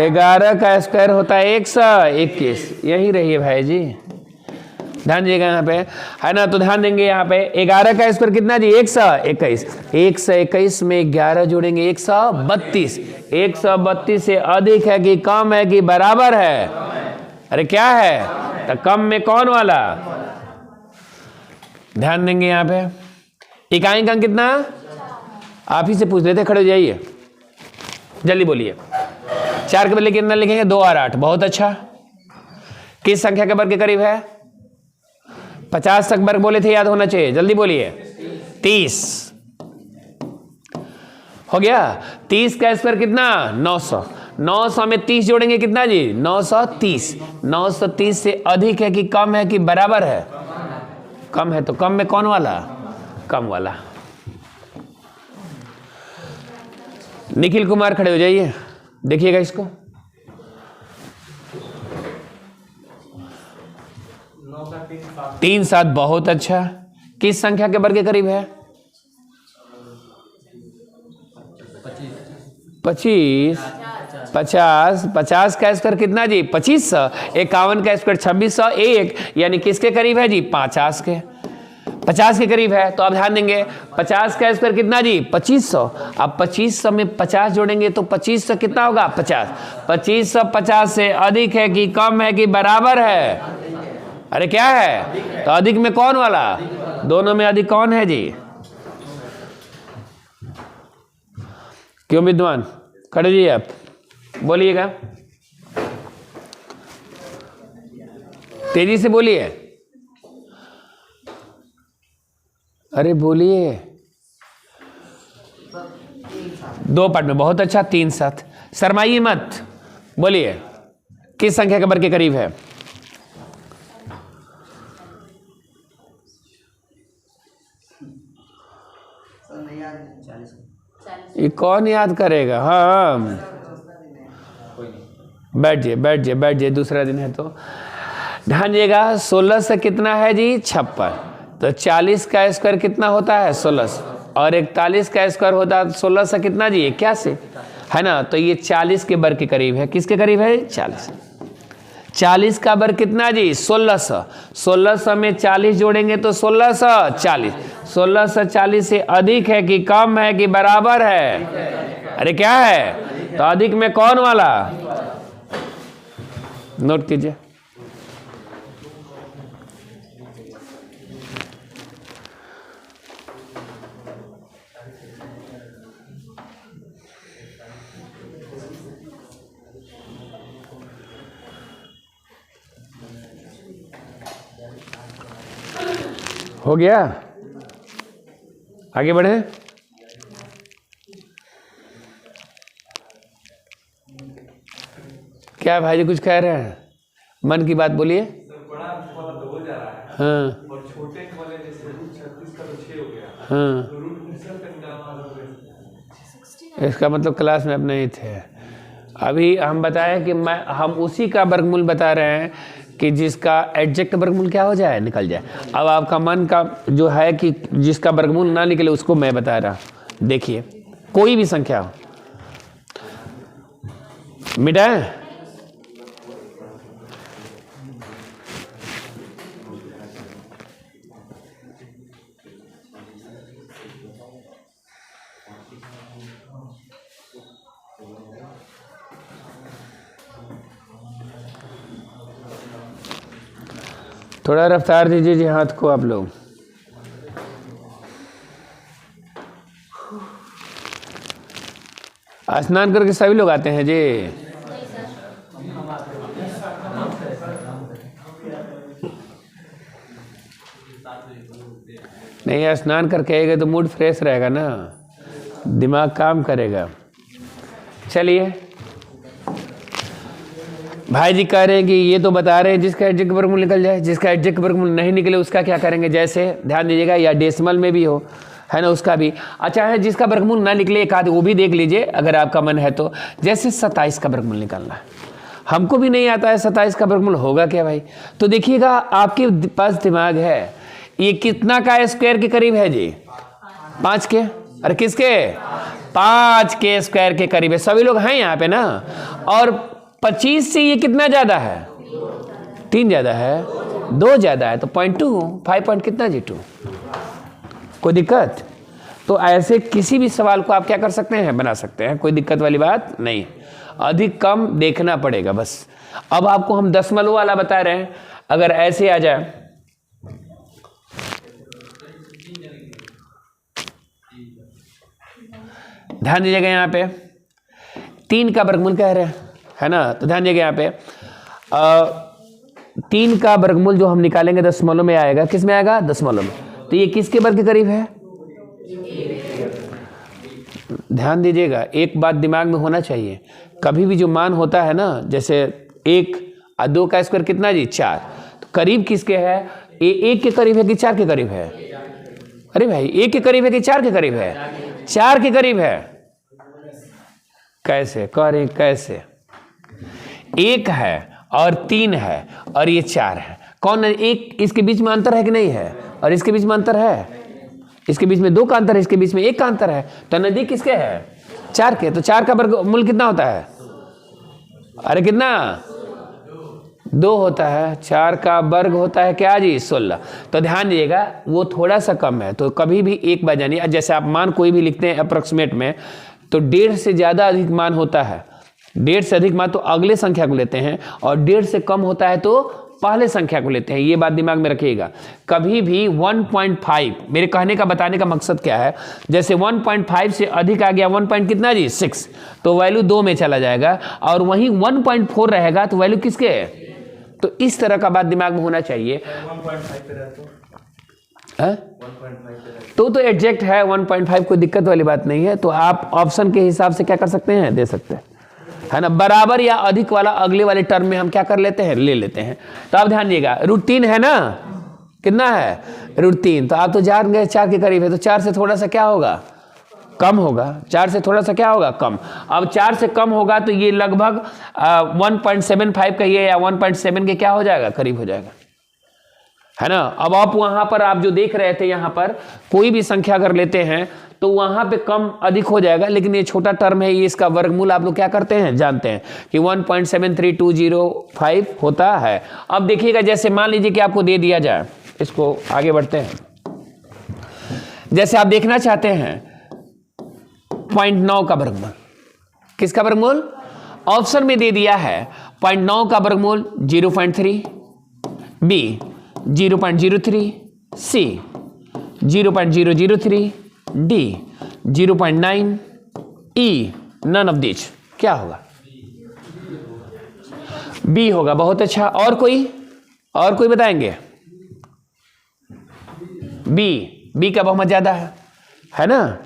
11 का स्क्वायर होता है 121। यही रही है भाई जी, ध्यान दीजिएगा यहाँ पे, है ना। तो ध्यान देंगे यहाँ पे 11 का स्क्वायर कितना जी? 121। 121 में 11 जोड़ेंगे 132। 132 से अधिक है कि कम है कि बराबर है? अरे क्या है? तो कम में कौन वाला? ध्यान देंगे यहाँ पे इकाई का अंक कितना? आप ही से पूछ लेते, खड़े हो जाइए, जल्दी बोलिए। 4 के बदले कितना लिखेंगे? 2 और 8। बहुत अच्छा। किस संख्या के वर्ग के करीब है? 50 तक वर्ग बोले थे, याद होना चाहिए, जल्दी बोलिए। 30 हो गया। 30 का स्क्वायर कितना? 900। 900 में 30 जोड़ेंगे कितना जी? 930। 930 से अधिक है कि कम है कि बराबर है? कम है। तो कम में कौन वाला? कम वाला। निखिल कुमार खड़े हो जाइए, देखिएगा इसको। 3 7 बहुत अच्छा। किस संख्या के वर्ग के करीब है? 25। 50 का स्क्वायर कितना जी? 2500। 51 का स्क्वायर 2601, यानी किसके करीब है जी? 50 के करीब है। तो आप ध्यान देंगे 50 का स्क्वायर कितना जी? 2500। अब 2500 में 50 जोड़ेंगे तो 2500 कितना होगा? 50। 2500 50 से अधिक है कि कम है कि बराबर है? अरे क्या है? तो अधिक में कौन वाला? दोनों में अधिक कौन है जी? क्यों विद्वान? खड़े जी, आप बोलिएगा, तेजी से बोलिए। अरे बोलिए। 2 पार्ट में, बहुत अच्छा। 3 7। शर्माइए मत, बोलिए। किस संख्या के वर्ग के करीब है? ये कौन याद करेगा? हाँ, बैठ जाइए, दूसरा दिन है तो। ध्यान दीजिएगा 16 से कितना है जी? 56। तो 40 का स्क्वायर कितना होता है? 16। और 41 का स्क्वायर होता है 16 से कितना जी? 81, है ना। तो ये 40 के वर्ग के करीब है। किसके करीब है? 40। 40 का वर्ग कितना जी? 1600। 1600 में 40 जोड़ेंगे तो 1640। 1640 से अधिक है कि कम है कि बराबर है? अरे क्या है? तो अधिक में कौन वाला? नोट कीजिए। हो गया, आगे बढ़े। क्या भाई जी कुछ कह रहे हैं? मन की बात बोलिए। हाँ हाँ, इसका मतलब क्लास में अब नहीं थे। अभी हम बताएं कि हम उसी का वर्गमूल बता रहे हैं कि जिसका एडजेक्ट वर्गमूल क्या हो जाए? निकल जाए। अब आपका मन का जो है कि जिसका वर्गमूल ना निकले उसको मैं बता रहा। देखिए कोई भी संख्या हो, मिटाएं। थोड़ा रफ्तार दीजिए जी हाथ को आप लोग। स्नान करके सभी लोग आते हैं जी। नहीं, स्नान करके आएगा तो मूड फ्रेश रहेगा ना, दिमाग काम करेगा। चलिए भाई जी कह रहे हैं कि ये तो बता रहे हैं जिसका एडजेक्ट का वर्गमूल निकल जाए, जिसका एडजेक्ट का वर्गमूल नहीं निकले उसका क्या करेंगे। जैसे ध्यान दीजिएगा, या डेसिमल में भी हो, है ना, उसका भी। अच्छा है, जिसका वर्गमूल ना निकले एक आध वो भी देख लीजिए अगर आपका मन है तो। जैसे 27 का वर्गमूल निकालना है, हमको भी नहीं आता है 27 का वर्गमूल होगा क्या भाई। तो देखिएगा आपके पास दिमाग है, ये कितना का स्क्वायर के करीब है जी, 5 के। अरे किसके, 5 के स्क्वायर के करीब है। सभी लोग हैं यहाँ पे ना। और 25 से ये कितना ज्यादा है, 3 ज्यादा है, 2 ज्यादा है, तो 0.2, 5 पॉइंट कितना जी 2। कोई दिक्कत। तो ऐसे किसी भी सवाल को आप क्या कर सकते हैं, बना सकते हैं, कोई दिक्कत वाली बात नहीं। अधिक कम देखना पड़ेगा बस। अब आपको हम दशमलव वाला बता रहे हैं, अगर ऐसे आ जाए, ध्यान दीजिएगा यहाँ पे 3 का वर्गमूल कह रहे हैं, है ना। तो ध्यान दीजिएगा यहाँ पे 3 का वर्गमूल जो हम निकालेंगे दशमलव में आएगा, किस में आएगा, दशमलव में। तो ये किसके वर्ग के करीब है, ध्यान दीजिएगा, एक बात दिमाग में होना चाहिए, कभी भी जो मान होता है ना, जैसे 1 और 2 का स्क्वायर कितना जी 4, तो करीब किसके है, ये 1 के करीब है कि 4 के करीब है। अरे भाई 1 के करीब है कि 4 के करीब है, 4 के करीब है। कैसे करें, कैसे, 1 है और 3 है और ये 4 है, कौन है, एक इसके बीच में अंतर है कि नहीं है, और इसके बीच में अंतर है, इसके बीच में 2 का अंतर है, इसके बीच में 1 का अंतर है, तो नजदीक किसके है, 4 के। तो 4 का वर्गमूल कितना होता है, अरे कितना, 2 होता है। 4 का वर्ग होता है क्या जी 16। तो ध्यान दीजिएगा वो थोड़ा सा कम है, तो कभी भी एक बार जानिए, जैसे आप मान कोई भी लिखते हैं अप्रोक्सीमेट में, तो 1.5 से ज्यादा अधिक मान होता है, 1.5 से अधिक मान तो अगले संख्या को लेते हैं, और 1.5 से कम होता है तो पहले संख्या को लेते हैं। ये बात दिमाग में रखिएगा। कभी भी 1.5, मेरे कहने का बताने का मकसद क्या है, जैसे 1.5 से अधिक आ गया 1 पॉइंट कितना जी 6, तो वैल्यू 2 में चला जाएगा, और वहीं 1.4 रहेगा तो वैल्यू किसके है। तो इस तरह का बात दिमाग में होना चाहिए। 1.5 पे रहता है 1.5 तो एग्जैक्ट है 1.5, कोई दिक्कत वाली बात नहीं है। तो आप ऑप्शन के हिसाब से क्या कर सकते हैं, दे सकते हैं, है ना। बराबर या अधिक वाला अगले वाले टर्म में हम क्या कर लेते हैं, ले लेते हैं। तो आप ध्यान दीजिएगा, √3 है ना, कितना है √3, तो आप तो जान गए 4 के करीब है, तो 4 से थोड़ा सा क्या होगा, कम होगा, 4 से थोड़ा सा क्या होगा, कम। अब 4 से कम होगा तो ये लगभग 1.75 का ये या 1.7 के क्या हो जाएगा, करीब हो जाएगा, है ना। अब आप वहां पर आप जो देख रहे थे, यहां पर कोई भी संख्या अगर लेते हैं तो वहां पे कम अधिक हो जाएगा, लेकिन ये छोटा टर्म है, ये इसका वर्गमूल आप लोग क्या करते हैं, जानते हैं कि 1.73205 होता है। अब देखिएगा, जैसे मान लीजिए कि आपको दे दिया जाए, इसको आगे बढ़ते हैं, जैसे आप देखना चाहते हैं 0.9 का वर्गमूल, किसका वर्गमूल, ऑप्शन में दे दिया है 0.9 का वर्गमूल 0.3, B 0.03, C 0.003, D 0.9, E none of this, क्या होगा, बी होगा। बहुत अच्छा। और कोई बताएंगे, बी का बहुमत ज्यादा है ना।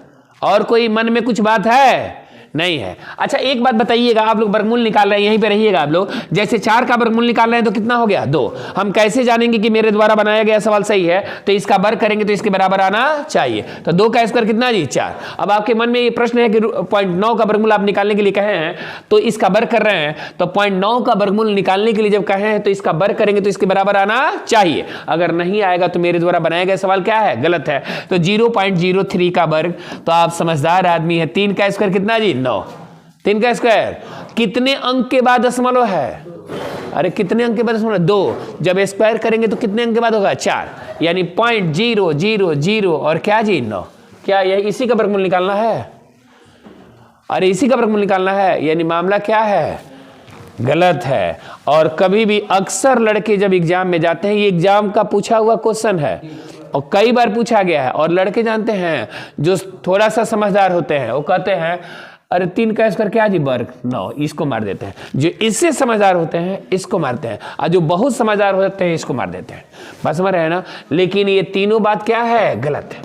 और कोई मन में कुछ बात है, नहीं है। अच्छा एक बात बताइएगा, आप लोग वर्गमूल निकाल रहे हैं, यहीं पे रहिएगा आप लोग। जैसे 4 का वर्गमूल निकाल रहे हैं तो कितना हो गया, 2। हम कैसे जानेंगे कि मेरे द्वारा बनाया गया सवाल सही है, तो इसका वर्ग करेंगे तो इसके बराबर आना चाहिए। तो 2 का स्क्वायर कितना जी 4। अब आपके मन में ये प्रश्न है कि 0.9 का वर्गमूल आप निकालने के लिए कहे हैं तो इसका वर्ग कर रहे हैं, तो 0.9 का वर्गमूल निकालने के लिए जब कहे हैं तो इसका वर्ग करेंगे तो इसके बराबर आना चाहिए। अगर नहीं आएगा तो मेरे द्वारा बनाया गया सवाल क्या है, गलत है। तो 0.03 का वर्ग, तो आप समझदार आदमी है। 3 का स्क्वायर कितना जी 9, 3 का स्क्वायर कितने अंक के बाद दशमलव है, अरे कितने अंक के बाद दशमलव, 2। जब स्क्वायर करेंगे तो कितने अंक के बाद होगा, 4, यानी 0.000 और क्या जी 9। क्या यह इसी का वर्गमूल निकालना है, अरे इसी का वर्गमूल निकालना है, यानी मामला क्या है, गलत है। और कभी भी अक्सर लड़के जब एग्जाम में जाते हैं, ये एग्जाम का पूछा हुआ क्वेश्चन है और कई बार पूछा गया है, और लड़के जानते हैं जो थोड़ा सा समझदार होते हैं वो कहते हैं अरे 3 का स्क्वायर क्या जी वर्ग 9, इसको मार देते हैं। जो इससे समझदार होते हैं इसको मारते हैं, और जो बहुत समझदार होते हैं इसको मार देते हैं। बात समझ रहे हैं ना। लेकिन ये तीनों बात क्या है, गलत है।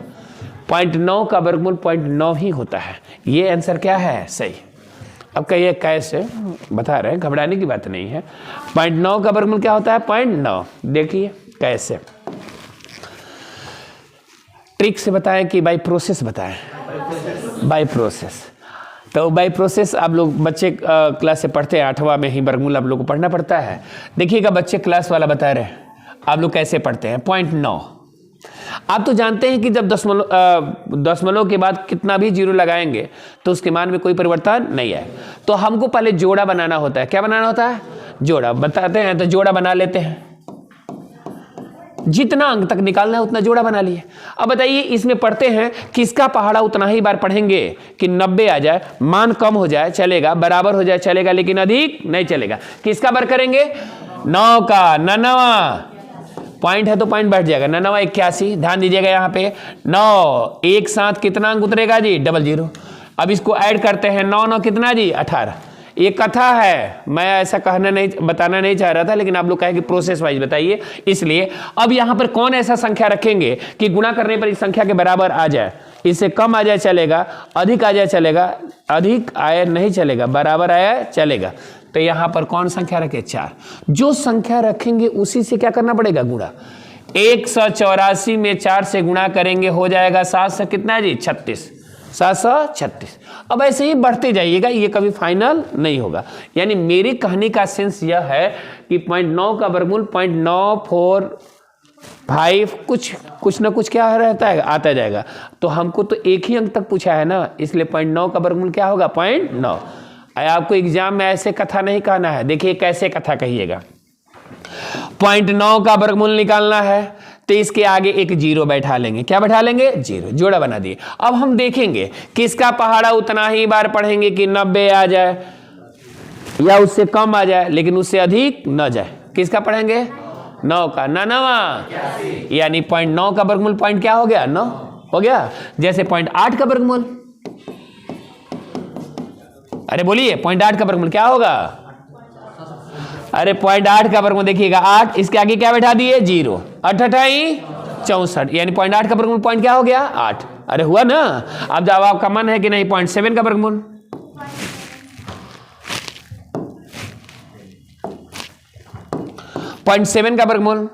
0.9 का वर्गमूल 0.9 ही होता है। ये आंसर क्या है, सही। अब कहिए कैसे, बता रहे हैं, घबराने की बात नहीं है। 0.9 का वर्गमूल क्या होता है? 0.9। देखिए कैसे, ट्रिक से बताएं कि बाय प्रोसेस बताएं? By process. तो बाय प्रोसेस आप लोग बच्चे क्लास से पढ़ते हैं, 8वां में ही वर्गमूल आप लोग को पढ़ना पड़ता है। देखिएगा बच्चे क्लास वाला बता रहे हैं, आप लोग कैसे पढ़ते हैं। 0.9 आप तो जानते हैं कि जब दशमलव के बाद कितना भी जीरो लगाएंगे तो उसके मान में कोई परिवर्तन नहीं है। तो हमको पहले जोड़ा बनाना होता है। क्या बनाना होता है? जोड़ा। बताते हैं तो जोड़ा बना लेते हैं, जितना अंक तक निकालना है उतना जोड़ा बना लिए। अब बताइए इसमें पढ़ते हैं किसका पहाड़ा उतना ही बार पढ़ेंगे कि 90 आ जाए, मान कम हो जाए चलेगा, बराबर हो जाए चलेगा, लेकिन अधिक नहीं चलेगा। किसका बार करेंगे? 9 का। 99 पॉइंट है तो पॉइंट बैठ जाएगा। 99 81। ध्यान दीजिएगा यहाँ पे 9 एक साथ कितना अंक उतरेगा जी? 00। अब इसको ऐड करते हैं, 9 9 कितना जी? 18। ये कथा है, मैं ऐसा बताना नहीं चाह रहा था, लेकिन आप लोग कहें कि प्रोसेस वाइज बताइए, इसलिए अब यहाँ पर कौन ऐसा संख्या रखेंगे कि गुणा करने पर इस संख्या के बराबर आ जाए? इससे कम आ जाए चलेगा, अधिक आ जाए चलेगा, अधिक आए नहीं चलेगा, बराबर आया चलेगा। तो यहाँ पर कौन संख्या रखे? 4। जो संख्या रखेंगे उसी से क्या करना पड़ेगा? गुणा। 184 में 4 से गुणा करेंगे, हो जाएगा 7 कितना जी? 36। 736। अब ऐसे ही बढ़ते जाइएगा, ये कभी फाइनल नहीं होगा। यानी मेरे कहने का सेंस यह है कि 0.9 का वर्गमूल 0.945 कुछ ना कुछ क्या रहता है, आता जाएगा। तो हमको तो एक ही अंक तक पूछा है ना, इसलिए 0.9 का वर्गमूल क्या होगा? 0.9। आपको एग्जाम में ऐसे कथा नहीं कहना है। देखिए कैसे कथा कहिएगा। 0.9 का वर्गमूल निकालना है तो इसके आगे एक जीरो बैठा लेंगे। क्या बैठा लेंगे? जीरो। जोड़ा बना दिए। अब हम देखेंगे किसका पहाड़ा उतना ही बार पढ़ेंगे कि 90 आ जाए या उससे कम आ जाए, लेकिन उससे अधिक न जाए। किसका पढ़ेंगे? 9 का। 99 यानी 0.9 का वर्गमूल पॉइंट क्या हो गया? 9 हो गया। जैसे 0.8 का वर्गमूल, अरे बोलिए 0.8 का वर्गमूल क्या होगा? अरे 0.8 का वर्गमूल देखिएगा 8, इसके आगे क्या बैठा दिए? 0। 8 8 64 यानी 0.8 का वर्गमूल पॉइंट क्या हो गया? 8। अरे हुआ ना। अब जब आपका मन है कि नहीं 0.7 का वर्गमूल, 0.7 का वर्गमूल,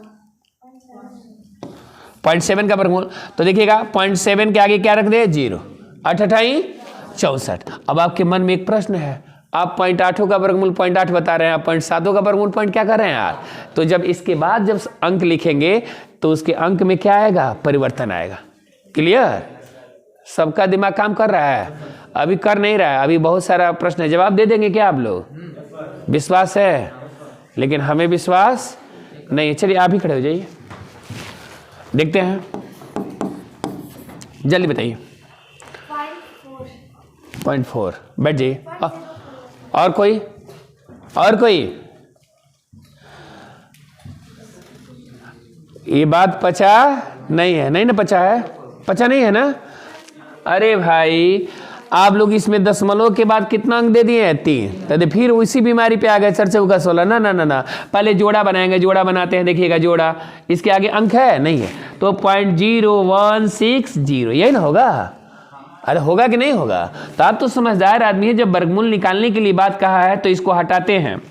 0.7 का वर्गमूल, तो देखिएगा 0.7 के आगे क्या रख दे? 0। 8 8 64। अब आपके मन में एक प्रश्न है, आप 0.8 का वर्गमूल 0.8 बता रहे हैं, आप 0.7 का वर्गमूल पॉइंट क्या कर रहे हैं यार? तो जब इसके बाद जब अंक लिखेंगे तो उसके अंक में क्या आएगा? परिवर्तन आएगा। क्लियर? सबका दिमाग काम कर रहा है? अभी कर नहीं रहा है, अभी बहुत सारा प्रश्न है। जवाब दे देंगे क्या आप लोग? विश्वास है? लेकिन हमें विश्वास नहीं है। चलिए आप ही खड़े हो जाइए, देखते हैं, जल्दी बताइए। 0.4 बैठ जाइए। और कोई? ये बात पचा नहीं है? नहीं ना पचा है? पचा नहीं है ना? अरे भाई आप लोग इसमें दशमलव के बाद कितना अंक दे दिए हैं? 3। तो फिर उसी बीमारी पे आ गए, 4 चौका 16। ना ना ना ना, पहले जोड़ा बनाएंगे। जोड़ा बनाते हैं, देखिएगा जोड़ा, इसके आगे अंक है नहीं है, तो 0.0160 यही ना होगा। अरे होगा कि नहीं होगा? तो आप तो समझदार आदमी है, जब वर्गमूल निकालने के लिए बात कहा है तो इसको हटाते हैं।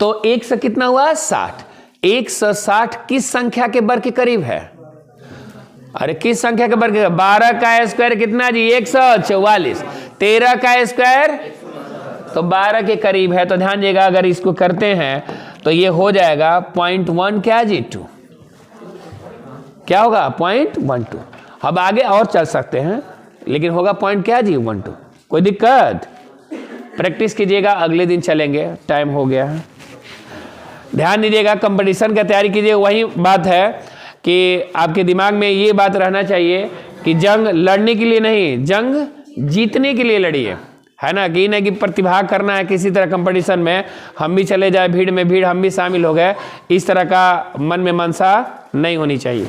तो 1 से कितना हुआ? 60। 160 किस संख्या के वर्ग के करीब है? अरे किस संख्या के वर्ग? 12 का स्क्वायर कितना जी? 144। 13 का स्क्वायर तो 12 के करीब है। तो ध्यान दीजिएगा, अगर इसको करते हैं तो ये हो जाएगा 0.1 क्या जी? 2। क्या होगा? 0.12। अब आगे और चल सकते हैं, लेकिन होगा पॉइंट क्या जी? 12। कोई दिक्कत? प्रैक्टिस कीजिएगा, अगले दिन चलेंगे, टाइम हो गया है। ध्यान दीजिएगा, कंपटीशन की तैयारी कीजिए। वही बात है कि आपके दिमाग में ये बात रहना चाहिए कि जंग लड़ने के लिए नहीं, जंग जीतने के लिए लड़िए, है ना? कि नहीं कि प्रतिभाग करना है किसी तरह कंपटीशन में, हम भी चले जाए भीड़ में, भीड़ हम भी शामिल हो गए, इस तरह का मन में मनसा नहीं होनी चाहिए।